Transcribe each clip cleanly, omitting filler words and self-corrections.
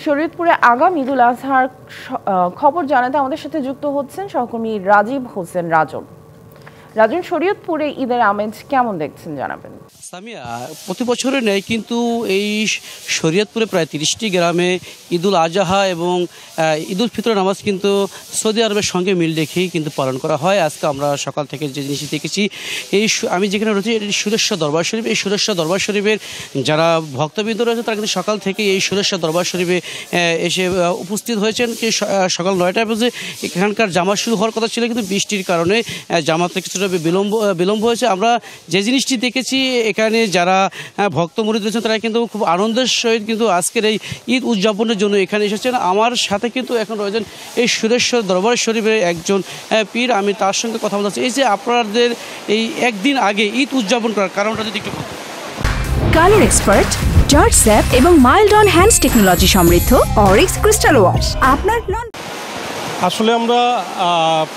শরীয়তপুরে আগাম ঈদুল আজহার খবর জানাতে আমাদের সাথে যুক্ত হচ্ছেন সহকর্মী রাজীব হোসেন রাজন। রাজন, শরীয়তপুরে ঈদের আমেজ কেমন দেখছেন জানাবেন। সামিয়া, প্রতি বছরের ন্যায় কিন্তু এই শরীয়তপুরে প্রায় 30টি গ্রামে ঈদুল আজহা এবং ঈদুল ফিতরের নামাজ কিন্তু সৌদি আরবের সঙ্গে মিল রেখেই কিন্তু পালন করা হয়। আজকে আমরা সকাল থেকে যে জিনিসটি দেখেছি, আমি যেখানে রয়েছি এটি সুরেশ্বর দরবার শরীফ। এই সুরেশ্বর দরবার শরীফের যারা ভক্তবৃন্দ রয়েছে তারা কিন্তু সকাল থেকে এই সুরেশ্বর দরবার শরীফে এসে উপস্থিত হয়েছেন। সকাল 9টায় বাজে এখানকার জামাত শুরু হওয়ার কথা ছিল, কিন্তু বৃষ্টির কারণে জামাতে কিছুটা বিলম্ব হয়েছে। আমরা যে জিনিসটি দেখেছি, এখানে যারা ভক্ত মুরিদ রয়েছেন তারা কিন্তু খুব আনন্দের সহিত কিন্তু আজকের এই ঈদ উদযাপনের জন্য এখানে এসেছেন। আমার সাথে কিন্তু এখন রয়েছেন এই সুরেশ্বর দরবার শরীফের একজন পীর, আমি তার সঙ্গে কথা বলতে চাই। এই যে আপনাদের এই একদিন আগে ঈদ উদযাপন করার কারণটা যদি একটু কালার এক্সপার্ট, জর্জ স্যাপ এবং মাইল্ড অন হ্যান্ডস টেকনোলজি সমৃদ্ধ অরিক্স ক্রিস্টাল ওয়াশ আপনার আসলে আমরা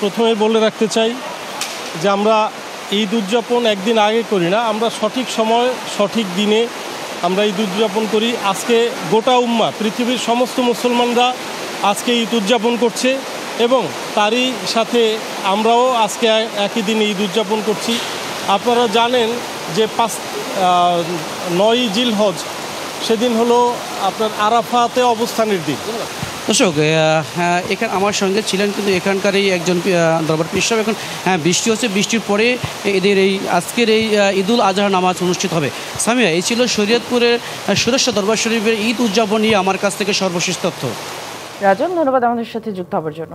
প্রথমে বলে রাখতে চাই যে আমরা ঈদ উদযাপন একদিন আগে করি না, আমরা সঠিক সময় সঠিক দিনে আমরা ঈদ উদযাপন করি। আজকে গোটা উম্মাহ, পৃথিবীর সমস্ত মুসলমানরা আজকে ঈদ উদযাপন করছে এবং তারই সাথে আমরাও আজকে একই দিনে ঈদ উদযাপন করছি। আপনারা জানেন যে 9ই জিলহজ সেদিন হলো আপনার আরাফাতে অবস্থানের দিন। দর্শক, এখানে আমার সঙ্গে ছিলেন কিন্তু এখানকার এই একজন দরবার পীর সাহেব। এখন বৃষ্টি হচ্ছে, বৃষ্টির পরে এদের এই আজকের এই ঈদুল আজহার নামাজ অনুষ্ঠিত হবে। সামিয়া, এই ছিল শরীয়তপুরের সুরেশ্বর দরবার শরীফের ঈদ উদযাপন নিয়ে আমার কাছ থেকে সর্বশেষ তথ্য। রাজন, ধন্যবাদ আমাদের সাথে যুক্ত হওয়ার জন্য।